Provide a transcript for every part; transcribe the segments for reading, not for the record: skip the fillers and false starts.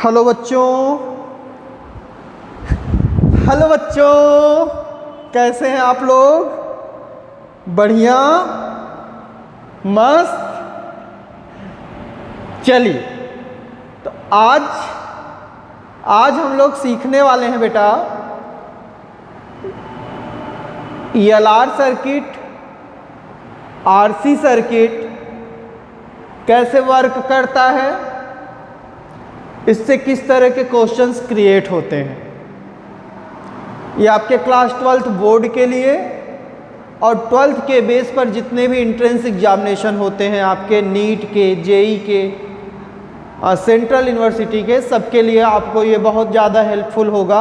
Hello बच्चों, hello बच्चों, कैसे हैं आप लोग? बढ़िया, मस्त। चलिए, तो आज हम लोग सीखने वाले हैं बेटा ELR सर्किट, RC सर्किट कैसे वर्क करता है, इससे किस तरह के क्वेश्चंस क्रिएट होते हैं। ये आपके क्लास 12th बोर्ड के लिए और 12th के बेस पर जितने भी एंट्रेंस एग्जामिनेशन होते हैं आपके नीट के, जेई के, सेंट्रल यूनिवर्सिटी के, सबके लिए आपको ये बहुत ज़्यादा हेल्पफुल होगा।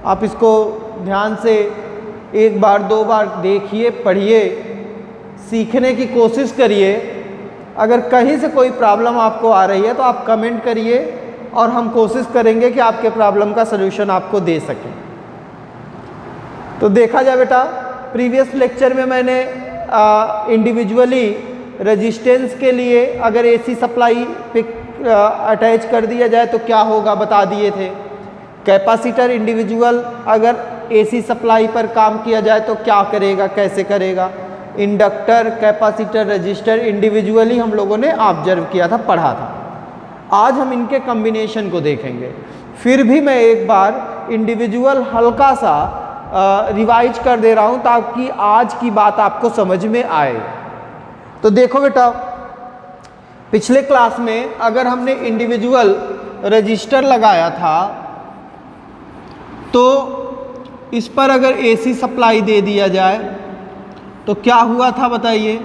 आप इसको ध्यान से एक बार दो बार देखिए, पढ़िए, सीखने की कोशिश करिए। अगर कहीं से कोई प्रॉब्लम आपको आ रही है तो आप कमेंट करिए और हम कोशिश करेंगे कि आपके प्रॉब्लम का सलूशन आपको दे सकें। तो देखा जाए बेटा, प्रीवियस लेक्चर में मैंने इंडिविजुअली रेजिस्टेंस के लिए अगर AC सप्लाई पे अटैच कर दिया जाए तो क्या होगा बता दिए थे। कैपेसिटर इंडिविजुअल अगर AC सप्लाई पर काम किया जाए तो क्या करेगा, कैसे करेगा। इंडक्टर, कैपेसिटर, रजिस्टर इंडिविजुअली हम लोगों ने ऑब्जर्व किया था, पढ़ा था। आज हम इनके कॉम्बिनेशन को देखेंगे। फिर भी मैं एक बार इंडिविजुअल हल्का सा रिवाइज कर दे रहा हूँ ताकि आज की बात आपको समझ में आए। तो देखो बेटा, पिछले क्लास में अगर हमने इंडिविजुअल रजिस्टर लगाया था तो इस पर अगर AC सप्लाई दे दिया जाए तो क्या हुआ था बताइए।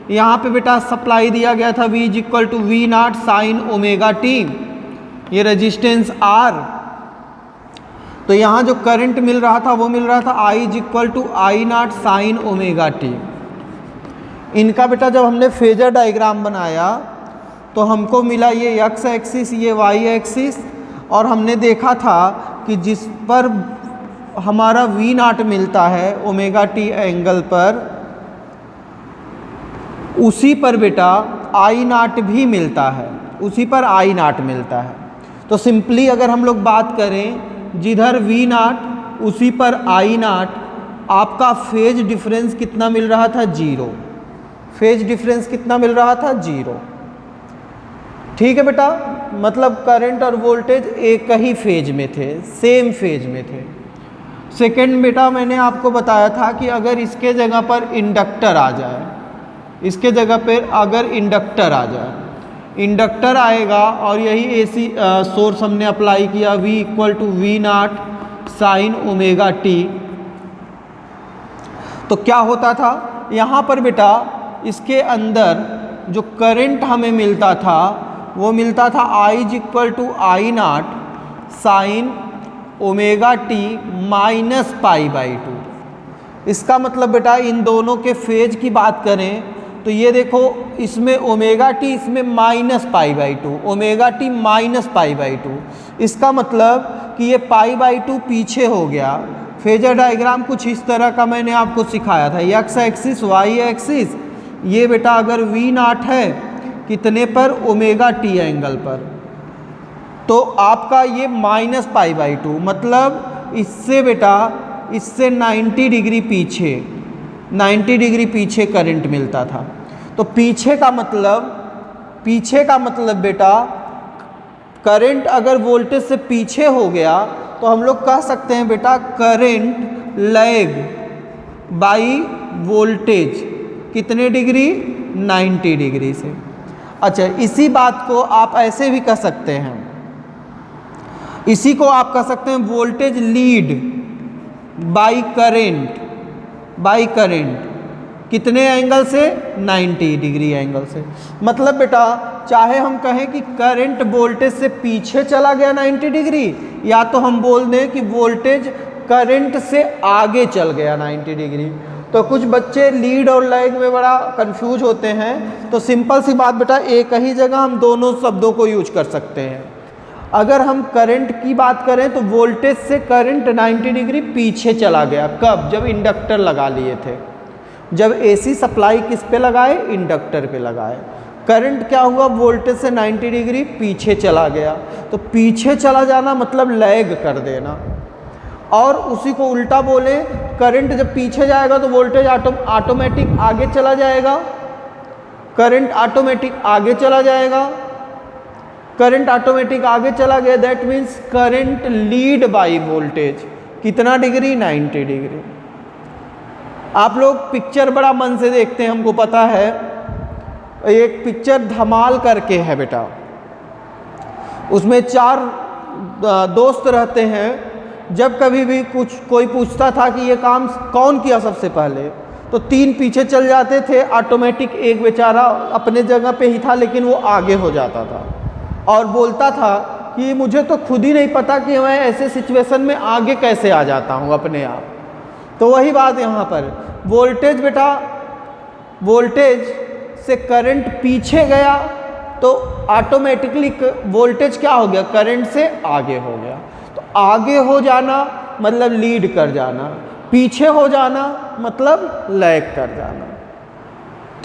यहाँ पे बेटा सप्लाई दिया गया था V = V0 sine omega t, ये रेजिस्टेंस R। तो यहाँ जो करंट मिल रहा था वो मिल रहा था I = I0 sine omega t। इनका बेटा जब हमने फेजर डायग्राम बनाया तो हमको मिला ये x एक्सिस, ये y एक्सिस, और हमने देखा था कि जिस पर हमारा V0 मिलता है ओमेगा t एंगल पर, उसी पर बेटा I0 भी मिलता है, उसी पर I0 मिलता है। तो सिंपली अगर हम लोग बात करें, जिधर V0 उसी पर I0, आपका फेज डिफरेंस कितना मिल रहा था? 0। फेज डिफरेंस कितना मिल रहा था? 0। ठीक है बेटा, मतलब करंट और वोल्टेज एक ही फेज में थे, सेम फेज में थे। सेकेंड बेटा, मैंने आपको बताया था कि अगर इसके जगह पर इंडक्टर आ जाए, इसके जगह पर अगर इंडक्टर आ जाए, इंडक्टर आएगा और यही AC सोर्स हमने अप्लाई किया V = V0 sine omega t, तो क्या होता था यहाँ पर बेटा, इसके अंदर जो करंट हमें मिलता था वो मिलता था I = I0 sine omega t -π/2। इसका मतलब बेटा इन दोनों के फेज की बात करें तो ये देखो, इसमें ओमेगा t, इसमें -π/2, ओमेगा t -π/2। इसका मतलब कि ये π/2 पीछे हो गया। फेजर डायग्राम कुछ इस तरह का मैंने आपको सिखाया था, x एक्सिस, y एक्सिस, ये बेटा अगर V0 है कितने पर? ओमेगा t एंगल पर, तो आपका ये -π/2, मतलब इससे बेटा, इससे 90 डिग्री पीछे, 90 डिग्री पीछे करंट मिलता था। तो पीछे का मतलब बेटा, करंट अगर वोल्टेज से पीछे हो गया तो हम लोग कह सकते हैं बेटा करंट लैग बाई वोल्टेज कितने डिग्री? 90 डिग्री से। अच्छा, इसी बात को आप ऐसे भी कह सकते हैं, इसी को आप कह सकते हैं वोल्टेज लीड बाई करंट कितने एंगल से? 90 डिग्री एंगल से। मतलब बेटा चाहे हम कहें कि करंट वोल्टेज से पीछे चला गया 90 डिग्री, या तो हम बोल दें कि वोल्टेज करंट से आगे चल गया 90 डिग्री। तो कुछ बच्चे लीड और लैग में बड़ा कंफ्यूज होते हैं। तो सिंपल सी बात बेटा, एक ही जगह हम दोनों शब्दों को यूज कर सकते हैं। अगर हम करंट की बात करें तो वोल्टेज से करंट 90 डिग्री पीछे चला गया। कब? जब इंडक्टर लगा लिए थे। जब AC सप्लाई किस पे लगाए? इंडक्टर पे लगाए। करंट क्या हुआ, वोल्टेज से 90 डिग्री पीछे चला गया। तो पीछे चला जाना मतलब लैग कर देना। और उसी को उल्टा बोले, करंट जब पीछे जाएगा तो वोल्टेज ऑटोमेटिक आगे चला जाएगा, करंट ऑटोमेटिक आगे चला जाएगा, करंट ऑटोमेटिक आगे चला गया, that means current lead by voltage. कितना डिग्री, 90 डिग्री। आप लोग पिक्चर बड़ा मन से देखते हैं, हमको पता है। एक पिक्चर धमाल करके है बेटा, उसमें 4 दोस्त रहते हैं। जब कभी भी कोई पूछता था कि ये काम कौन किया सबसे पहले, तो 3 पीछे चल जाते थे, ऑटोमेटिक एक बेचारा अपने जगह पे ही था लेकिन वो आगे हो जाता था और बोलता था कि मुझे तो खुद ही नहीं पता कि मैं ऐसे सिचुएशन में आगे कैसे आ जाता हूँ अपने आप। तो वही बात यहाँ पर, वोल्टेज बेटा, वोल्टेज से करंट पीछे गया तो ऑटोमेटिकली वोल्टेज क्या हो गया, करंट से आगे हो गया। तो आगे हो जाना मतलब लीड कर जाना, पीछे हो जाना मतलब लैग कर जाना।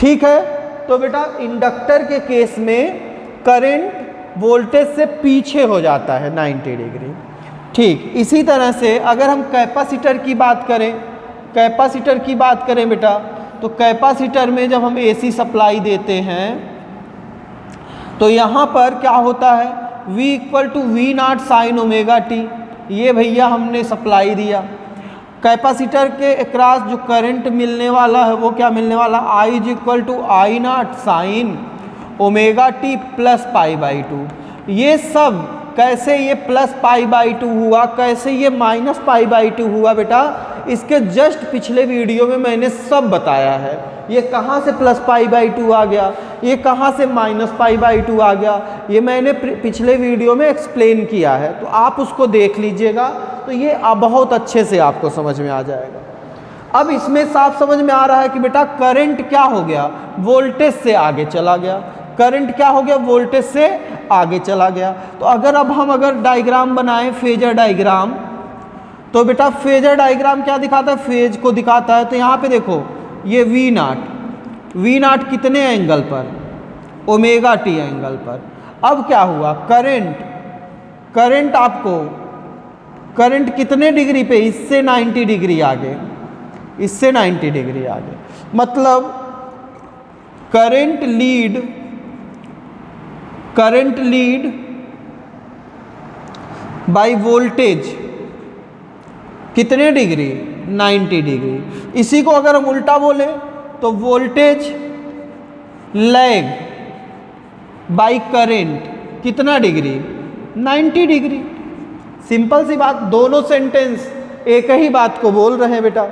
ठीक है, तो बेटा इंडक्टर के केस में करंट वोल्टेज से पीछे हो जाता है 90 डिग्री। ठीक इसी तरह से अगर हम कैपेसिटर की बात करें, कैपेसिटर की बात करें बेटा, तो कैपेसिटर में जब हम एसी सप्लाई देते हैं तो यहाँ पर क्या होता है, V = V0 sin omega T. ये भैया हमने सप्लाई दिया, कैपेसिटर के अक्रॉस जो करंट मिलने वाला है वो क्या मिलने वाला, I = I0 sin omega T plus π/2। ये सब कैसे ये प्लस π/2 हुआ, कैसे ये माइनस π/2 हुआ बेटा, इसके जस्ट पिछले वीडियो में मैंने सब बताया है। ये कहाँ से प्लस π/2 आ गया, ये कहाँ से माइनस π/2 आ गया, ये मैंने पिछले वीडियो में एक्सप्लेन किया है, तो आप उसको देख लीजिएगा तो ये बहुत अच्छे से आपको समझ में आ जाएगा। अब इसमें साफ समझ में आ रहा है कि बेटा करंट क्या हो गया, वोल्टेज से आगे चला गया, करंट क्या हो गया, वोल्टेज से आगे चला गया। तो अगर हम डायग्राम बनाएं, फेजर डायग्राम, तो बेटा फेजर डायग्राम क्या दिखाता है, फेज को दिखाता है। तो यहाँ पे देखो ये V0 कितने एंगल पर, ओमेगा टी एंगल पर। अब क्या हुआ, करंट आपको, करंट कितने डिग्री पे, इससे 90 डिग्री आगे, इससे 90 डिग्री आगे, मतलब करंट लीड बाय वोल्टेज कितने डिग्री, 90 डिग्री। इसी को अगर हम उल्टा बोले तो वोल्टेज लैग बाय करंट कितना डिग्री, 90 डिग्री। सिंपल सी बात, दोनों सेंटेंस एक ही बात को बोल रहे हैं बेटा।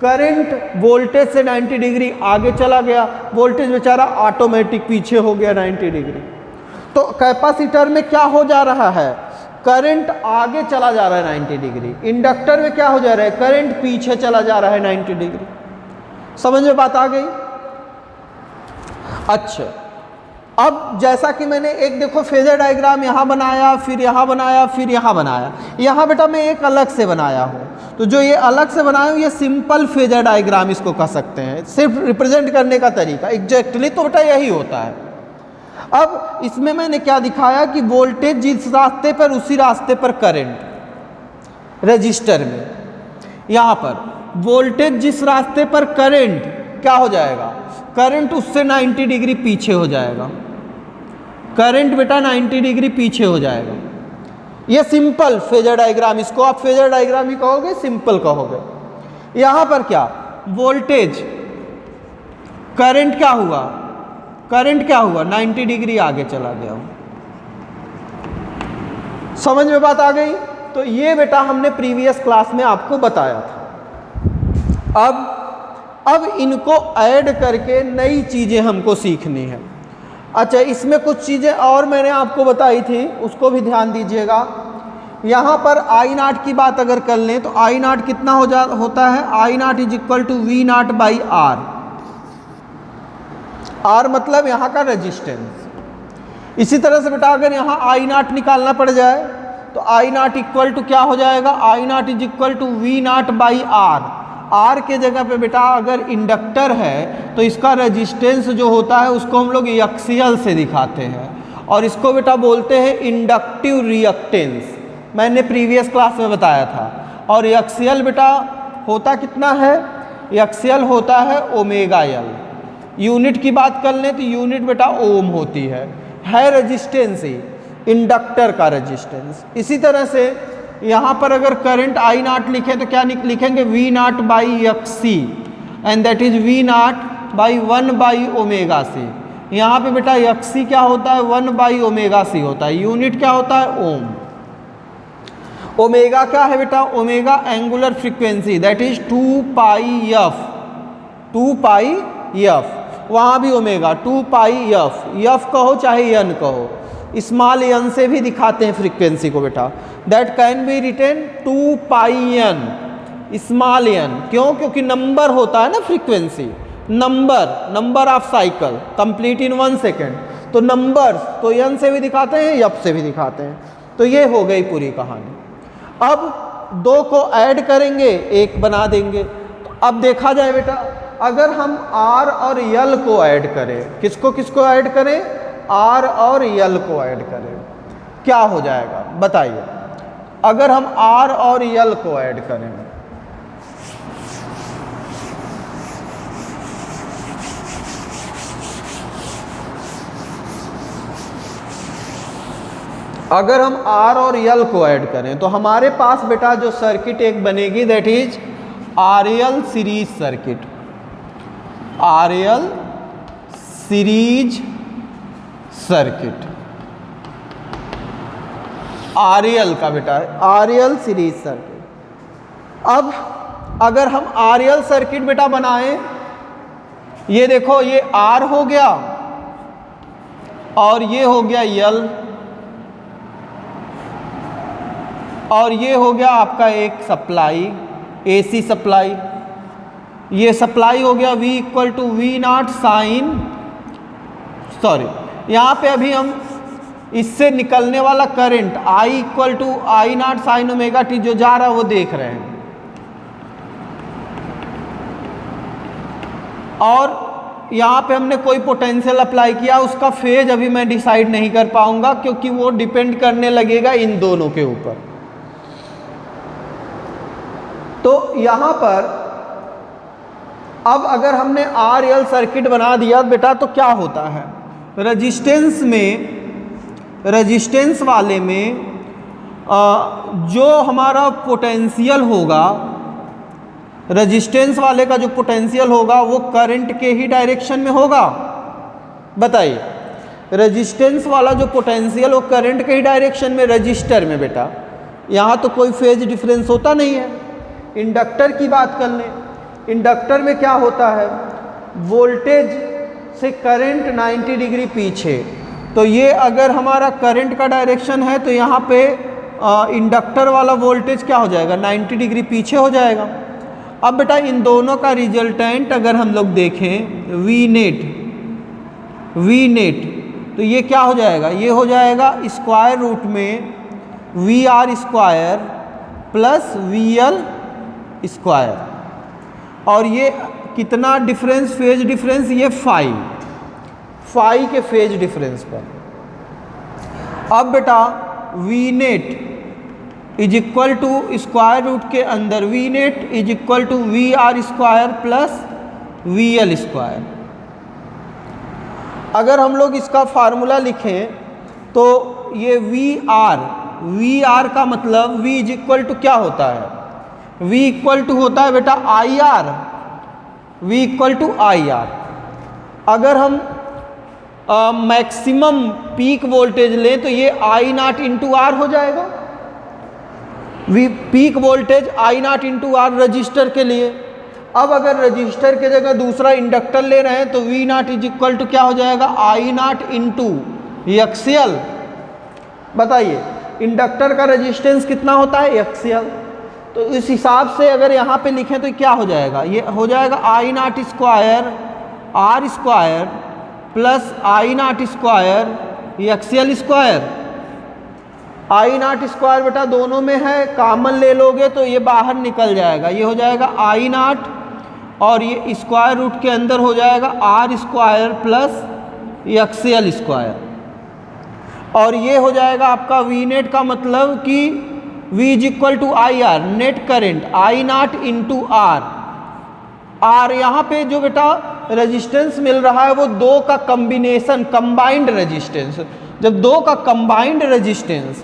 करंट वोल्टेज से 90 डिग्री आगे चला गया, वोल्टेज बेचारा ऑटोमेटिक पीछे हो गया 90 डिग्री। तो कैपेसिटर में क्या हो जा रहा है, करंट आगे चला जा रहा है 90 डिग्री। इंडक्टर में क्या हो जा रहा है, करंट पीछे चला जा रहा है 90 डिग्री। समझ में बात आ गई। अच्छा, अब जैसा कि मैंने एक देखो फेजर डायग्राम यहाँ बनाया, फिर यहाँ बनाया, फिर यहाँ बनाया। यहाँ बेटा मैं एक अलग से बनाया हूँ, तो जो ये अलग से बनाया हूँ ये सिंपल फेजर डायग्राम इसको कह सकते हैं, सिर्फ रिप्रेजेंट करने का तरीका। एग्जैक्टली तो बेटा यही होता है। अब इसमें मैंने क्या दिखाया कि वोल्टेज जिस रास्ते पर, उसी रास्ते पर करंट। रजिस्टर में यहाँ पर वोल्टेज जिस रास्ते पर, करंट क्या हो जाएगा, करंट उससे 90 डिग्री पीछे हो जाएगा। करंट बेटा 90 डिग्री पीछे हो जाएगा। ये सिंपल फेजर डायग्राम, इसको आप फेजर डायग्राम ही कहोगे, सिंपल कहोगे। यहाँ पर क्या, वोल्टेज, करंट क्या हुआ, करंट क्या हुआ, 90 डिग्री आगे चला गया। समझ में बात आ गई। तो ये बेटा हमने प्रीवियस क्लास में आपको बताया था। अब इनको ऐड करके नई चीज़ें हमको सीखनी है। अच्छा, इसमें कुछ चीज़ें और मैंने आपको बताई थी, उसको भी ध्यान दीजिएगा। यहाँ पर I0 की बात अगर कर लें तो I0 कितना होता है, I0 = V0/R। R मतलब यहाँ का रेजिस्टेंस। इसी तरह से बेटा अगर यहाँ I0 निकालना पड़ जाए तो I0 = क्या हो जाएगा, I0 = V0/R। आर के जगह पे बेटा अगर इंडक्टर है तो इसका रेजिस्टेंस जो होता है उसको हम लोग एक्सियल से दिखाते हैं, और इसको बेटा बोलते हैं इंडक्टिव रिएक्टेंस, मैंने प्रीवियस क्लास में बताया था। और एक्सियल बेटा होता कितना है, एक्सियल होता है ओमेगा एल। यूनिट की बात कर लें तो यूनिट बेटा ओम होती है रेजिस्टेंस ही, इंडक्टर का रेजिस्टेंस। इसी तरह से यहाँ पर अगर करंट आई नॉट लिखें तो क्या लिखेंगे, V naught by X C, and that is V naught by 1 by omega C. यहाँ पे बेटा एक्स सी क्या होता है, 1 बाई ओमेगा सी होता है। यूनिट क्या होता है, ओम। ओमेगा क्या है बेटा, omega angular frequency, that is 2 pi F, 2 pi F. वहाँ भी ओमेगा 2 पाई एफ, एफ कहो चाहे एन कहो, स्मॉल एन से भी दिखाते हैं फ्रीक्वेंसी को बेटा। That can be written 2 pi N small N. क्यों, क्योंकि नंबर होता है ना frequency, number of cycle complete in 1 second, तो नंबर तो एन से भी दिखाते हैं, एफ से भी दिखाते हैं। तो ये हो गई पूरी कहानी। अब 2 को ऐड करेंगे, 1 बना देंगे। तो अब देखा जाए बेटा, अगर हम R और L को ऐड करें, किसको किसको ऐड करें, R और L को ऐड करें, क्या हो जाएगा बताइए। अगर हम R और L को ऐड करें, अगर हम R और L को ऐड करें तो हमारे पास बेटा जो सर्किट एक बनेगी, that is RL series circuit, RL series circuit, RL का बेटा है, RL सीरीज सर्किट। अब अगर हम RL सर्किट बेटा बनाएं, ये देखो ये R हो गया और ये हो गया L, और ये हो गया आपका एक सप्लाई, AC सप्लाई। ये सप्लाई हो गया V equal to V not sine, sorry यहाँ पे अभी हम इससे निकलने वाला current I equal to I not sine omega T जो जा रहा है वो देख रहे हैं। और यहाँ पे हमने कोई पोटेंशियल अप्लाई किया, उसका फेज अभी मैं डिसाइड नहीं कर पाऊंगा क्योंकि वो डिपेंड करने लगेगा इन दोनों के ऊपर। तो यहाँ पर अब अगर हमने RL सर्किट बना दिया बेटा तो क्या होता है, रेजिस्टेंस वाले में जो हमारा पोटेंशियल होगा, रेजिस्टेंस वाले का जो पोटेंशियल होगा वो करंट के ही डायरेक्शन में होगा। बताइए, रेजिस्टेंस वाला जो पोटेंशियल वो करंट के ही डायरेक्शन में, रजिस्टर में बेटा यहाँ तो कोई फेज डिफरेंस होता नहीं है। इंडक्टर की बात कर लें, इंडक्टर में क्या होता है, वोल्टेज से करंट 90 डिग्री पीछे, तो ये अगर हमारा करंट का डायरेक्शन है तो यहाँ पे इंडक्टर वाला वोल्टेज क्या हो जाएगा, 90 डिग्री पीछे हो जाएगा। अब बेटा इन दोनों का रिजल्टेंट अगर हम लोग देखें वी नेट, तो ये क्या हो जाएगा, ये हो जाएगा स्क्वायर रूट में VR square plus VL square, और ये कितना डिफरेंस, फेज डिफरेंस, ये फाई के फेज डिफरेंस पर। अब बेटा V net is equal to square root के अंदर V net is equal to VR square plus VL square. अगर हम लोग इसका फार्मूला लिखें तो ये VR का मतलब V इज इक्वल टू क्या होता है, V इक्वल टू होता है बेटा IR, V equal to IR। अगर हम मैक्सिमम पीक वोल्टेज लें तो ये I नॉट इंटू R हो जाएगा, peak voltage I naught into R register के लिए। अब अगर रजिस्टर के जगह दूसरा इंडक्टर ले रहे हैं तो V naught is equal to क्या हो जाएगा, I नॉट इंटू XL। बताइए इंडक्टर का रेजिस्टेंस कितना होता है, XL। तो इस हिसाब से अगर यहाँ पे लिखें तो क्या हो जाएगा, ये हो जाएगा I not square R square plus I not square XL square. I not square बेटा दोनों में है, कॉमन ले लोगे तो ये बाहर निकल जाएगा, ये हो जाएगा आई नॉट और ये स्क्वायर रूट के अंदर हो जाएगा R square plus XL square, और ये हो जाएगा आपका वी नेट का मतलब कि V is equal to I R, net current I naught into R. R यहाँ पे जो बेटा रेजिस्टेंस मिल रहा है वो दो का कम्बिनेशन, कंबाइंड रेजिस्टेंस। जब दो का कंबाइंड रेजिस्टेंस,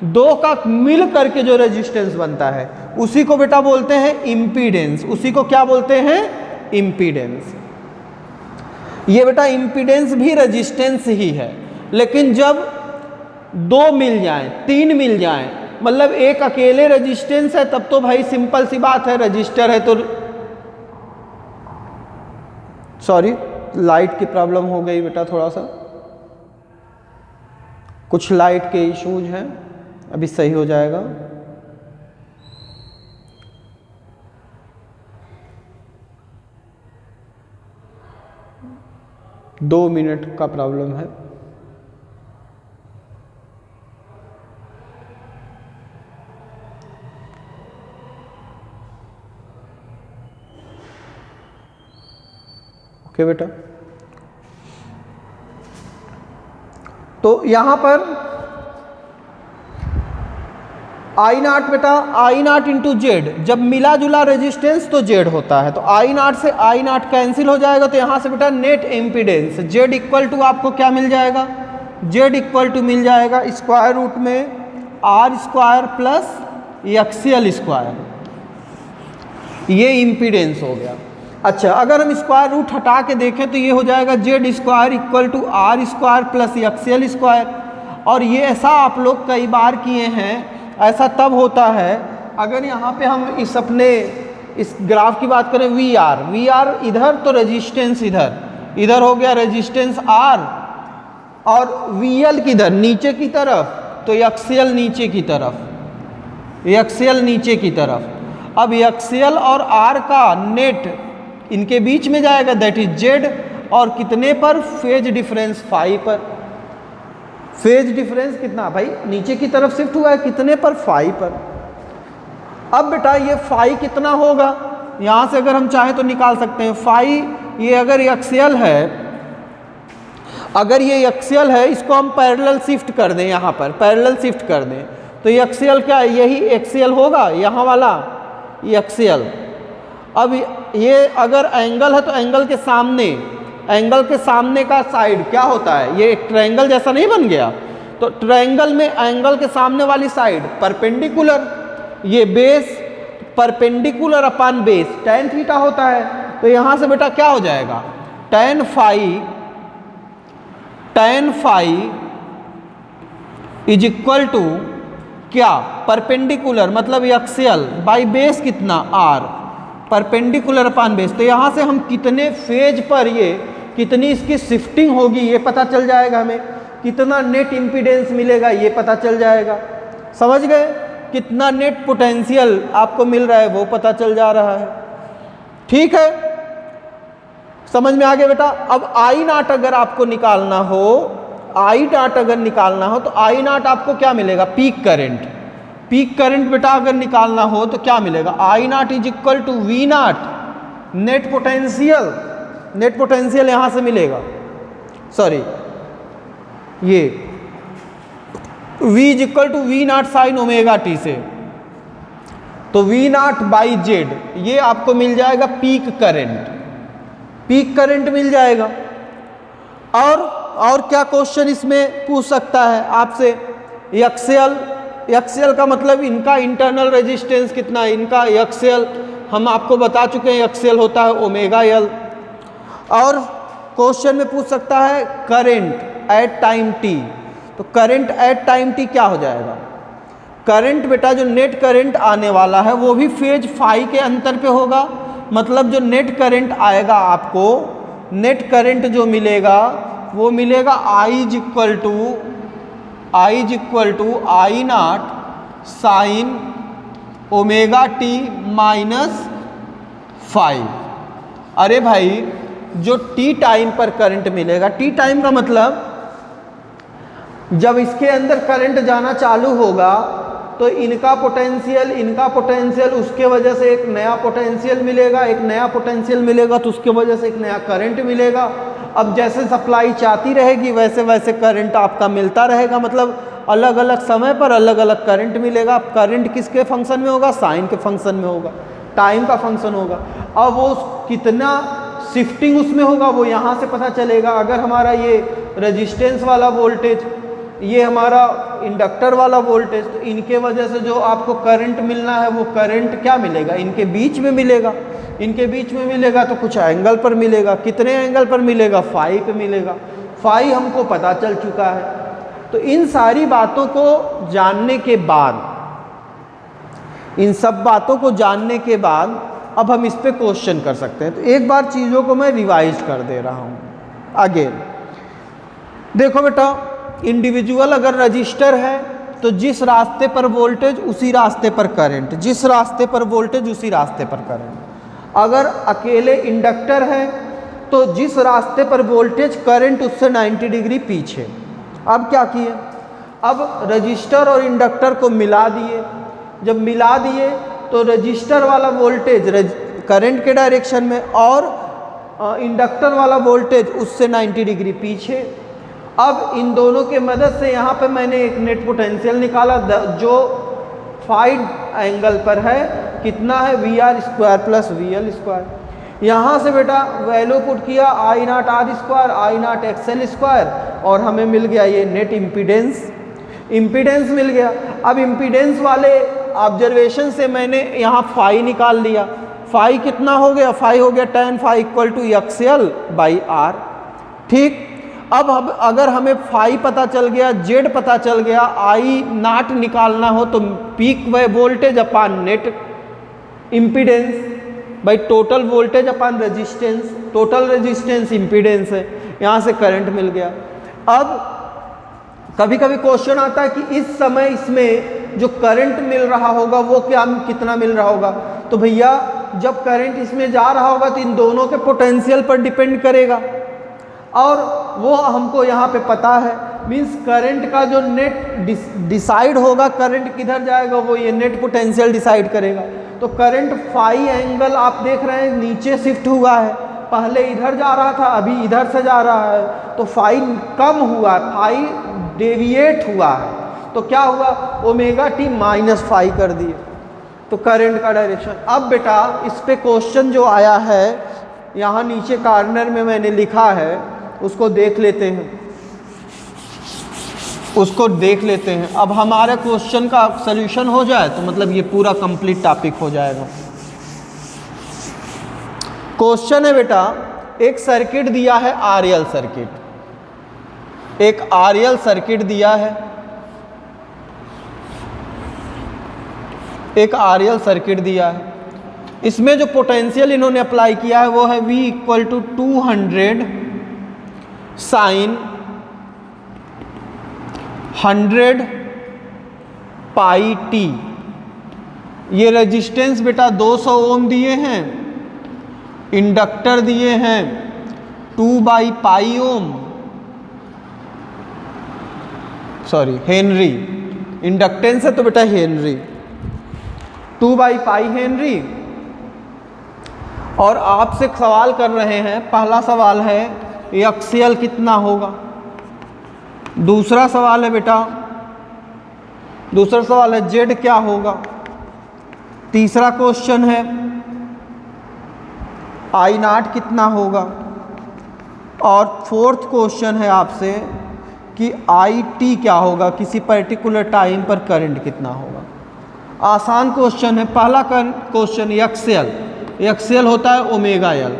दो का मिल करके जो रेजिस्टेंस बनता है उसी को बेटा बोलते हैं इम्पीडेंस। उसी को क्या बोलते हैं? इम्पीडेंस। ये बेटा इम्पीडेंस भी रेजिस्टेंस ही है, लेकिन जब दो मिल जाएं, तीन मिल जाएं, मतलब एक अकेले रेजिस्टेंस है तब तो भाई सिंपल सी बात है, रजिस्टर है तो सॉरी लाइट की प्रॉब्लम हो गई बेटा, थोड़ा सा कुछ लाइट के इश्यूज हैं, अभी सही हो जाएगा। दो मिनट का प्रॉब्लम है। ओके बेटा, तो यहां पर आई नॉट बेटा, आई नॉट इंटू जेड, जब मिला जुला रेजिस्टेंस तो जेड होता है, तो आई नॉट से आई नॉट कैंसिल हो जाएगा, तो यहां से बेटा net impedance Z equal to आपको क्या मिल जाएगा? जेड इक्वल टू मिल जाएगा स्क्वायर रूट में R square plus XL square, ये इम्पीडेंस हो गया। अच्छा, अगर हम स्क्वायर रूट हटा के देखें तो ये हो जाएगा Z square equal to R square plus XL square, और ये ऐसा आप लोग कई बार किए हैं। ऐसा तब होता है अगर यहाँ पे हम इस अपने इस ग्राफ की बात करें, वी आर इधर तो रेजिस्टेंस इधर, इधर हो गया रेजिस्टेंस आर, और वी एल किधर नीचे की तरफ, तो एक्सएल नीचे की तरफ, एक्सएल नीचे की तरफ। अब एक्सएल और आर का नेट इनके बीच में जाएगा, दैट इज जेड, और कितने पर? फेज डिफरेंस फाई पर। फेज डिफरेंस कितना भाई? नीचे की तरफ शिफ्ट हुआ है, कितने पर? फाई पर। अब बेटा ये फाई कितना होगा? यहां से अगर हम चाहें तो निकाल सकते हैं फाई। ये अगर एक्सएल है, अगर ये एक्सएल है, इसको हम पैरेलल शिफ्ट कर दें, यहाँ पर पैरेलल शिफ्ट कर दें, तो एक्सएल क्या है? यही एक्सएल होगा, यहाँ वाला ये एक्सएल। अब ये अगर एंगल है तो एंगल के सामने, एंगल के सामने का साइड क्या होता है? ये एक ट्रायंगल जैसा नहीं बन गया? तो ट्रायंगल में एंगल के सामने वाली साइड परपेंडिकुलर, ये base perpendicular upon base tan theta होता है। तो यहां से बेटा क्या हो जाएगा? tan phi is equal to क्या? परपेंडिकुलर मतलब एक्सियल बाई बेस कितना? r, perpendicular upon base. तो यहाँ से हम कितने फेज पर ये कितनी इसकी शिफ्टिंग होगी ये पता चल जाएगा, हमें कितना नेट इम्पीडेंस मिलेगा ये पता चल जाएगा। समझ गए? कितना नेट पोटेंशियल आपको मिल रहा है वो पता चल जा रहा है। ठीक है, समझ में आ गया बेटा? अब आई नॉट अगर आपको निकालना हो, आई नॉट अगर निकालना हो तो आई नॉट आपको क्या मिलेगा? Peak current. पीक करंट बेटा अगर निकालना हो तो क्या मिलेगा? I not is equal to V not net potential. Net potential यहां से मिलेगा, सॉरी ये V is equal to V not sine omega T से, तो वी नॉट बाई जेड ये आपको मिल जाएगा पीक करंट। पीक करंट मिल जाएगा। और क्या क्वेश्चन इसमें पूछ सकता है आपसे? एक्सएल का मतलब इनका इंटरनल रेजिस्टेंस कितना है? इनका एक्सएल हम आपको बता चुके हैं, एक्सएल होता है ओमेगा एल। और क्वेश्चन में पूछ सकता है करंट एट टाइम टी, तो करंट एट टाइम टी क्या हो जाएगा? करंट बेटा जो नेट करंट आने वाला है वो भी फेज फाई के अंतर पे होगा, मतलब जो नेट करंट आएगा आपको, नेट करंट जो मिलेगा वो मिलेगा I is equal to I not sine omega T minus phi. अरे भाई जो टी टाइम पर करंट मिलेगा, टी टाइम का मतलब जब इसके अंदर करंट जाना चालू होगा तो इनका पोटेंशियल उसके वजह से एक नया पोटेंशियल मिलेगा, एक नया पोटेंशियल मिलेगा तो उसके वजह से एक नया करंट मिलेगा। अब जैसे सप्लाई चाहती रहेगी वैसे वैसे करंट आपका मिलता रहेगा, मतलब अलग अलग समय पर अलग अलग करंट मिलेगा। अब करंट किसके फंक्शन में होगा? साइन के फंक्शन में होगा, टाइम का फंक्शन होगा। अब वो कितना शिफ्टिंग उसमें होगा वो यहाँ से पता चलेगा। अगर हमारा ये रेजिस्टेंस वाला वोल्टेज, ये हमारा इंडक्टर वाला वोल्टेज, तो इनके वजह से जो आपको करंट मिलना है वो करंट क्या मिलेगा? इनके बीच में मिलेगा। इनके बीच में मिलेगा तो कुछ एंगल पर मिलेगा। कितने एंगल पर मिलेगा? फाई पे मिलेगा। फाई हमको पता चल चुका है। तो इन सारी बातों को जानने के बाद, इन सब बातों को जानने के बाद अब हम इस पे क्वेश्चन कर सकते हैं। तो एक बार चीज़ों को मैं रिवाइज कर दे रहा हूँ अगेन। देखो बेटा, इंडिविजुअल अगर रजिस्टर है तो जिस रास्ते पर वोल्टेज उसी रास्ते पर करंट, जिस रास्ते पर वोल्टेज उसी रास्ते पर करंट। अगर अकेले इंडक्टर है तो जिस रास्ते पर वोल्टेज करंट उससे 90 डिग्री पीछे। अब क्या किए? अब रजिस्टर और इंडक्टर को मिला दिए। जब मिला दिए तो रजिस्टर वाला वोल्टेज करंट के डायरेक्शन में और इंडक्टर वाला वोल्टेज उससे 90 डिग्री पीछे। अब इन दोनों के मदद से यहाँ पे मैंने एक नेट पोटेंशियल निकाला जो फाई एंगल पर है। कितना है? VR² plus VL²। यहाँ से बेटा वैल्यू पुट किया I0R², I0XL², और हमें मिल गया ये नेट इम्पीडेंस मिल गया। अब इम्पीडेंस वाले ऑब्जर्वेशन से मैंने यहाँ फाई निकाल लिया। फाई कितना हो गया? फाई हो गया tan phi = XL/R। ठीक। अब अगर हमें फाई पता चल गया, जेड पता चल गया, I0 निकालना हो तो peak voltage upon net impedance by total voltage upon resistance. Total resistance impedance है, यहाँ से करंट मिल गया। अब कभी कभी क्वेश्चन आता है कि इस समय इसमें जो करंट मिल रहा होगा वो कितना मिल रहा होगा? तो भैया जब करंट इसमें जा रहा होगा तो इन दोनों के पोटेंशियल पर डिपेंड करेगा, और वो हमको यहाँ पे पता है। मींस करंट का जो नेट डिसाइड होगा, करंट किधर जाएगा वो ये नेट पोटेंशियल डिसाइड करेगा। तो करंट फाई एंगल आप देख रहे हैं नीचे शिफ्ट हुआ है, पहले इधर जा रहा था अभी इधर से जा रहा है, तो फाई कम हुआ, फाई डेविएट हुआ है। तो क्या हुआ? ω/t माइनस फाई कर दिए, तो करंट का डायरेक्शन। अब बेटा इस पे क्वेश्चन जो आया है यहाँ नीचे कॉर्नर में मैंने लिखा है, उसको देख लेते हैं। अब हमारे क्वेश्चन का सलूशन हो जाए तो मतलब ये पूरा कंप्लीट टॉपिक हो जाएगा। क्वेश्चन है बेटा, एक सर्किट दिया है RL सर्किट, एक RL सर्किट दिया है, एक RL सर्किट दिया है। इसमें जो पोटेंशियल इन्होंने अप्लाई किया है वो है V = 200 sin 100 πt। ये रेजिस्टेंस बेटा 200 ओम दिए हैं, इंडक्टर दिए हैं 2/π ओम, सॉरी हेनरी, इंडक्टेंस है तो बेटा हेनरी, 2/π हेनरी। और आपसे सवाल कर रहे हैं, पहला सवाल है XL कितना होगा, दूसरा सवाल है बेटा, दूसरा सवाल है Z क्या होगा, तीसरा क्वेश्चन है I0 कितना होगा, और फोर्थ क्वेश्चन है आपसे कि IT क्या होगा, किसी पर्टिकुलर टाइम पर करंट कितना होगा। आसान क्वेश्चन है। पहला क्वेश्चन XL होता है ω/L।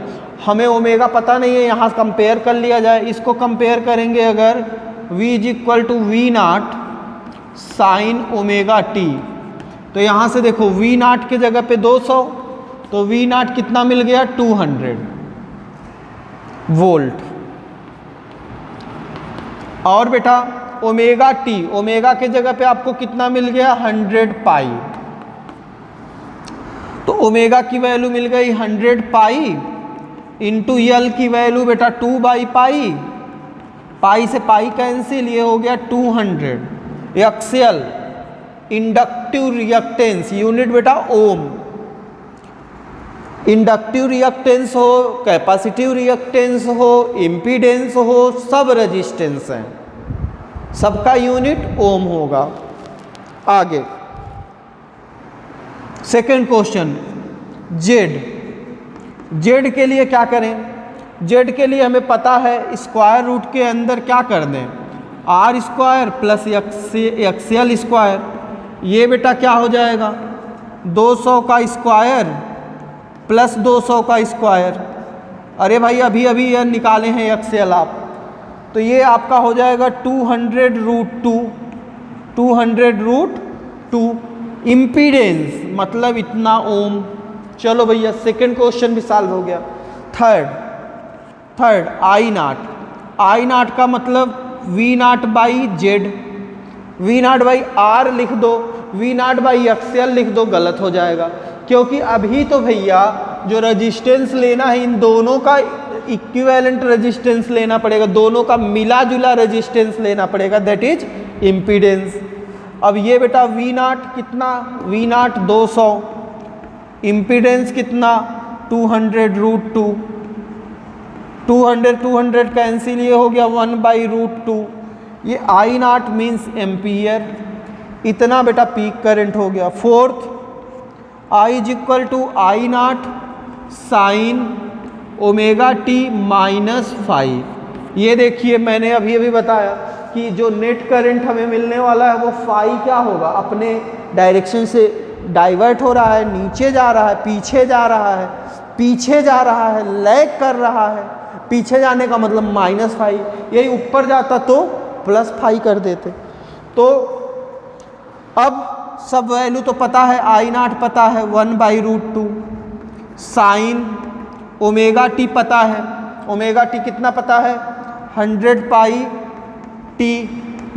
हमें ओमेगा पता नहीं है, यहाँ कंपेयर कर लिया जाए। इसको कंपेयर करेंगे अगर V = V0 sin ω/t, तो यहाँ से देखो V0 के जगह पे 200, तो V0 कितना मिल गया? 200 वोल्ट। और बेटा ω/t, ओमेगा के जगह पे आपको कितना मिल गया? 100π। तो ओमेगा की वैल्यू मिल गई 100π इंटू L की वैल्यू बेटा 2/π पाई से पाई कैंसिल, ये हो गया 200। एक्सियल इंडक्टिव रिएक्टेंस यूनिट बेटा ओम। इंडक्टिव रिएक्टेंस हो, कैपेसिटिव रिएक्टेंस हो, इम्पीडेंस हो, सब रेजिस्टेंस हैं, सबका यूनिट ओम होगा। आगे सेकंड क्वेश्चन, जेड के लिए क्या करें? जेड के लिए हमें पता है स्क्वायर रूट के अंदर क्या कर दें, R square plus XL square. ये बेटा क्या हो जाएगा, 200 का स्क्वायर प्लस 200 का स्क्वायर। अरे भाई अभी अभी यह निकाले हैं एक्सएल आप, तो ये आपका हो जाएगा 200√2, 200√2। इम्पीडेंस मतलब इतना ओम। चलो भैया सेकंड क्वेश्चन भी सॉल्व हो गया। थर्ड आई नाट का मतलब V naught by Z, V naught by R लिख दो, वी नाट बाई एक्सएल लिख दो, गलत हो जाएगा, क्योंकि अभी तो भैया जो रेजिस्टेंस लेना है इन दोनों का इक्विवेलेंट रेजिस्टेंस लेना पड़ेगा, दोनों का मिला जुला रेजिस्टेंस लेना पड़ेगा, दैट इज इम्पीडेंस। अब ये बेटा वी नाट कितना, वी नाट 200, इम्पीडेंस कितना 200√2, 200 कैंसिल, ये हो गया 1/√2। ये आई नाट मीन्स एम्पियर, इतना बेटा पीक करंट हो गया। Fourth, I is equal to I naught sine omega T -5। ये देखिए मैंने अभी अभी बताया कि जो नेट करंट हमें मिलने वाला है वो फाई क्या होगा, अपने डायरेक्शन से डाइवर्ट हो रहा है, नीचे जा रहा है, पीछे जा रहा है, पीछे जा रहा है, लैग कर रहा है। पीछे जाने का मतलब -5, यही ऊपर जाता तो +5 कर देते। तो अब सब वैल्यू तो पता है, आई नाट पता है 1/√2, साइन ओमेगा टी पता है, ओमेगा टी कितना पता है 100πt,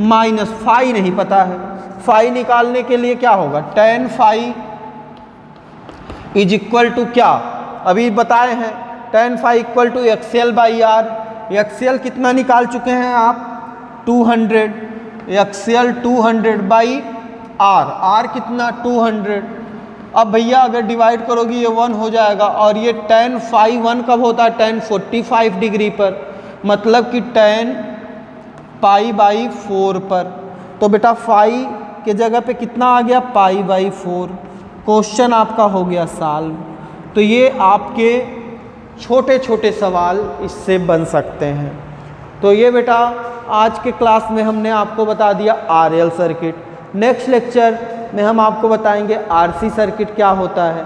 माइनस फाई नहीं पता है। फाई निकालने के लिए क्या होगा, tan phi is equal to क्या, अभी बताए हैं, tan phi equal to XL/R। XL कितना निकाल चुके हैं आप 200, XL 200/R, R कितना 200। अब भैया अगर डिवाइड करोगी ये 1 हो जाएगा, और ये tan फाई 1 कब होता है, tan 45 डिग्री पर, मतलब कि tan π/4 पर। तो बेटा फाई के जगह पे कितना आ गया, π/4। क्वेश्चन आपका हो गया सॉल्व। तो ये आपके छोटे छोटे सवाल इससे बन सकते हैं। तो ये बेटा आज के क्लास में हमने आपको बता दिया RL सर्किट। नेक्स्ट लेक्चर में हम आपको बताएंगे RC सर्किट क्या होता है,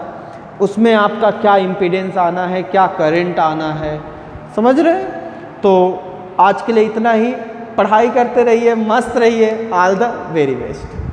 उसमें आपका क्या इम्पीडेंस आना है, क्या करंट आना है, समझ रहे हैं। तो आज के लिए इतना ही, पढ़ाई करते रहिए, मस्त रहिए। All the very best.